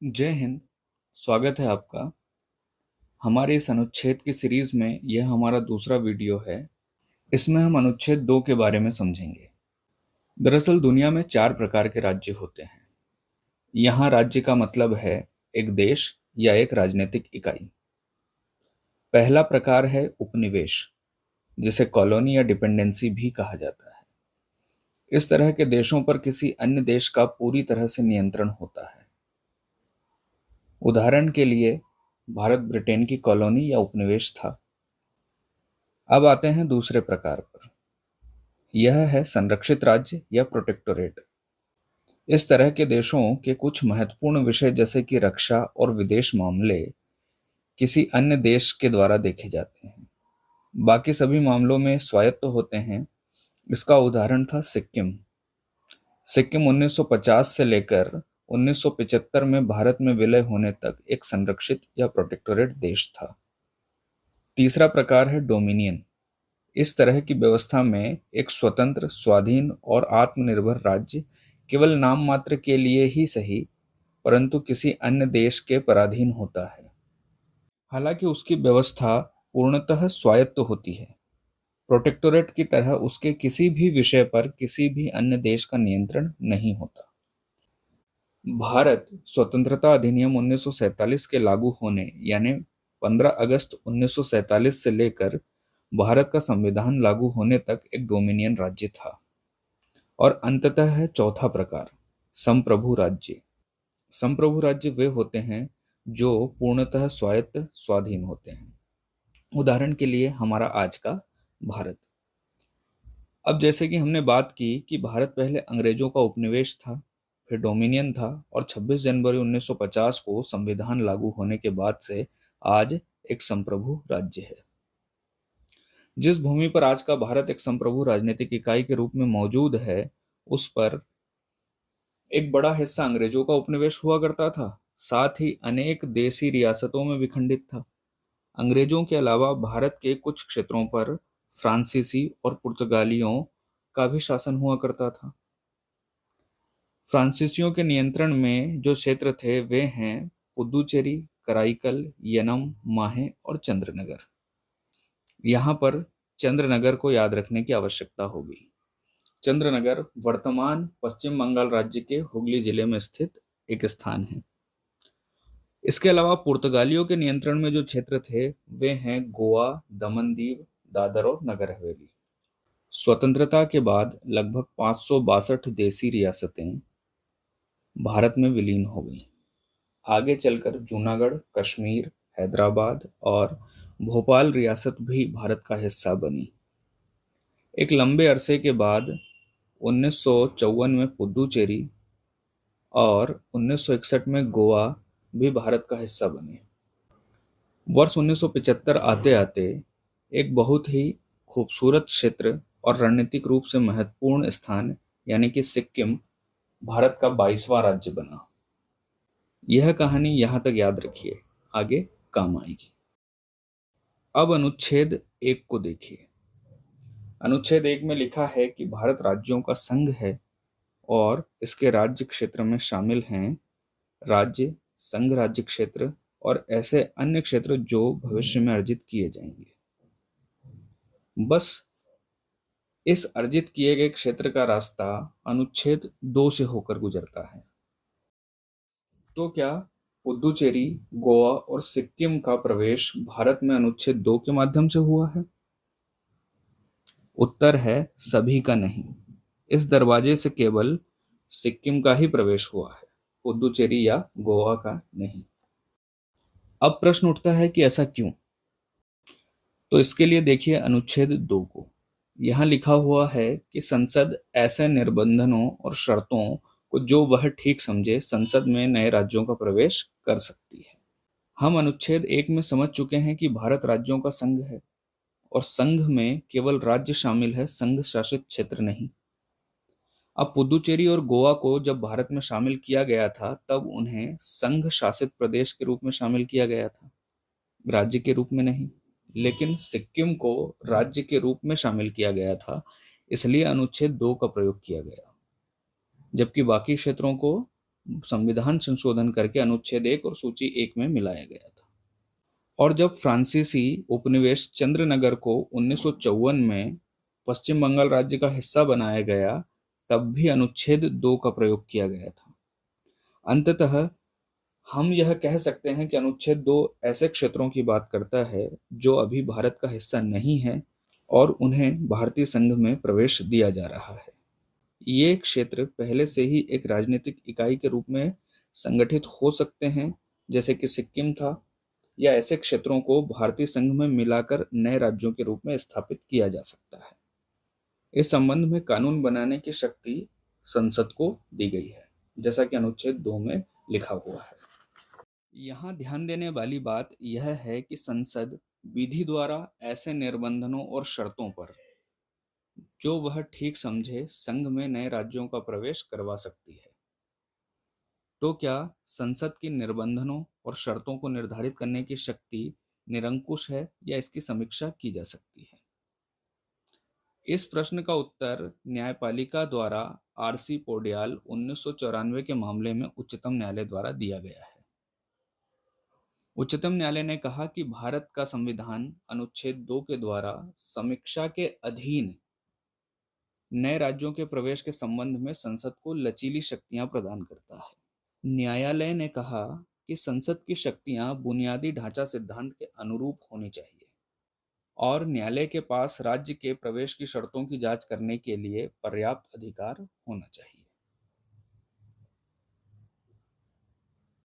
जय हिंद। स्वागत है आपका हमारे इस अनुच्छेद की सीरीज में। यह हमारा दूसरा वीडियो है। इसमें हम अनुच्छेद 2 के बारे में समझेंगे। दरअसल दुनिया में 4 प्रकार के राज्य होते हैं। यहाँ राज्य का मतलब है एक देश या एक राजनीतिक इकाई। पहला प्रकार है उपनिवेश, जिसे कॉलोनी या डिपेंडेंसी भी कहा जाता है। इस तरह के देशों पर किसी अन्य देश का पूरी तरह से नियंत्रण होता है। उदाहरण के लिए भारत ब्रिटेन की कॉलोनी या उपनिवेश था। अब आते हैं दूसरे प्रकार पर। यह है संरक्षित राज्य या प्रोटेक्टोरेट। इस तरह के देशों के कुछ महत्वपूर्ण विषय जैसे कि रक्षा और विदेश मामले किसी अन्य देश के द्वारा देखे जाते हैं। बाकी सभी मामलों में स्वायत्त होते हैं। इसका उदाहरण था सिक्किम। सिक्किम 1950 से लेकर 1975 में भारत में विलय होने तक एक संरक्षित या प्रोटेक्टोरेट देश था। तीसरा प्रकार है डोमिनियन। इस तरह की व्यवस्था में एक स्वतंत्र, स्वाधीन और आत्मनिर्भर राज्य केवल नाम मात्र के लिए ही सही, परंतु किसी अन्य देश के पराधीन होता है। हालांकि उसकी व्यवस्था पूर्णतः स्वायत्त होती है। प्रोटेक्टोरेट की तरह उसके किसी भी विषय पर किसी भी अन्य देश का नियंत्रण नहीं होता। भारत स्वतंत्रता अधिनियम 1947 के लागू होने यानी 15 अगस्त 1947 से लेकर भारत का संविधान लागू होने तक एक डोमिनियन राज्य था। और अंततः है चौथा प्रकार, संप्रभु राज्य। संप्रभु राज्य वे होते हैं जो पूर्णतः स्वायत्त, स्वाधीन होते हैं। उदाहरण के लिए हमारा आज का भारत। अब जैसे कि हमने बात की कि भारत पहले अंग्रेजों का उपनिवेश था, फिर डोमिनियन था, और 26 जनवरी 1950 को संविधान लागू होने के बाद से आज एक संप्रभु राज्य है। जिस भूमि पर आज का भारत एक संप्रभु राजनीतिक इकाई के रूप में मौजूद है, उस पर एक बड़ा हिस्सा अंग्रेजों का उपनिवेश हुआ करता था, साथ ही अनेक देसी रियासतों में विखंडित था। अंग्रेजों के अलावा भारत के कुछ क्षेत्रों पर फ्रांसीसी और पुर्तगालियों का भी शासन हुआ करता था। फ्रांसीसियों के नियंत्रण में जो क्षेत्र थे वे हैं पुदुचेरी, कराईकल, यनम, माहे और चंद्रनगर। यहाँ पर चंद्रनगर को याद रखने की आवश्यकता होगी। चंद्रनगर वर्तमान पश्चिम बंगाल राज्य के हुगली जिले में स्थित एक स्थान है। इसके अलावा पुर्तगालियों के नियंत्रण में जो क्षेत्र थे वे हैं गोवा, दमन दीव, दादर और नगर हवेली। स्वतंत्रता के बाद लगभग 562 देसी रियासतें भारत में विलीन हो गईं। आगे चलकर जूनागढ़, कश्मीर, हैदराबाद और भोपाल रियासत भी भारत का हिस्सा बनी। एक लंबे अरसे के बाद 1954 में पुदुचेरी और 1961 में गोवा भी भारत का हिस्सा बने। वर्ष 1975 आते आते एक बहुत ही खूबसूरत क्षेत्र और रणनीतिक रूप से महत्वपूर्ण स्थान यानी कि सिक्किम भारत का 22वां राज्य बना। यह कहानी यहाँ तक याद रखिए, आगे काम आएगी। अब अनुच्छेद 1 को देखिए। अनुच्छेद 1 में लिखा है कि भारत राज्यों का संघ है और इसके राज्य क्षेत्र में शामिल हैं राज्य, संघ राज्य क्षेत्र और ऐसे अन्य क्षेत्र जो भविष्य में अर्जित किए जाएंगे। बस इस अर्जित किए गए क्षेत्र का रास्ता अनुच्छेद 2 से होकर गुजरता है। तो क्या पुदुचेरी, गोवा और सिक्किम का प्रवेश भारत में अनुच्छेद 2 के माध्यम से हुआ है? उत्तर है सभी का नहीं। इस दरवाजे से केवल सिक्किम का ही प्रवेश हुआ है, पुदुचेरी या गोवा का नहीं। अब प्रश्न उठता है कि ऐसा क्यों? तो इसके लिए देखिए अनुच्छेद 2 को। यहाँ लिखा हुआ है कि संसद ऐसे निर्बंधों और शर्तों को जो वह ठीक समझे संसद में नए राज्यों का प्रवेश कर सकती है। हम अनुच्छेद 1 में समझ चुके हैं कि भारत राज्यों का संघ है और संघ में केवल राज्य शामिल है, संघ शासित क्षेत्र नहीं। अब पुदुचेरी और गोवा को जब भारत में शामिल किया गया था तब उन्हें संघ शासित प्रदेश के रूप में शामिल किया गया था, राज्य के रूप में नहीं। लेकिन सिक्किम को राज्य के रूप में शामिल किया गया था, इसलिए अनुच्छेद 2 का प्रयोग किया गया, जबकि बाकी क्षेत्रों को संविधान संशोधन करके अनुच्छेद 1 और सूची 1 में मिलाया गया था। और जब फ्रांसीसी उपनिवेश चंद्रनगर को 1954 में पश्चिम बंगाल राज्य का हिस्सा बनाया गया, तब भी अनुच्छेद 2 का प्रयोग किया गया था। अंततः हम यह कह सकते हैं कि अनुच्छेद 2 ऐसे क्षेत्रों की बात करता है जो अभी भारत का हिस्सा नहीं है और उन्हें भारतीय संघ में प्रवेश दिया जा रहा है। ये क्षेत्र पहले से ही एक राजनीतिक इकाई के रूप में संगठित हो सकते हैं, जैसे कि सिक्किम था, या ऐसे क्षेत्रों को भारतीय संघ में मिलाकर नए राज्यों के रूप में स्थापित किया जा सकता है। इस संबंध में कानून बनाने की शक्ति संसद को दी गई है, जैसा कि अनुच्छेद 2 में लिखा हुआ है। यहाँ ध्यान देने वाली बात यह है कि संसद विधि द्वारा ऐसे निर्बंधों और शर्तों पर जो वह ठीक समझे संघ में नए राज्यों का प्रवेश करवा सकती है। तो क्या संसद की निर्बंधों और शर्तों को निर्धारित करने की शक्ति निरंकुश है या इसकी समीक्षा की जा सकती है? इस प्रश्न का उत्तर न्यायपालिका द्वारा आरसी पोड्याल 1994 के मामले में उच्चतम न्यायालय द्वारा दिया गया है। उच्चतम न्यायालय ने कहा कि भारत का संविधान अनुच्छेद 2 के द्वारा समीक्षा के अधीन नए राज्यों के प्रवेश के संबंध में संसद को लचीली शक्तियां प्रदान करता है। न्यायालय ने कहा कि संसद की शक्तियां बुनियादी ढांचा सिद्धांत के अनुरूप होनी चाहिए और न्यायालय के पास राज्य के प्रवेश की शर्तों की जांच करने के लिए पर्याप्त अधिकार होना चाहिए।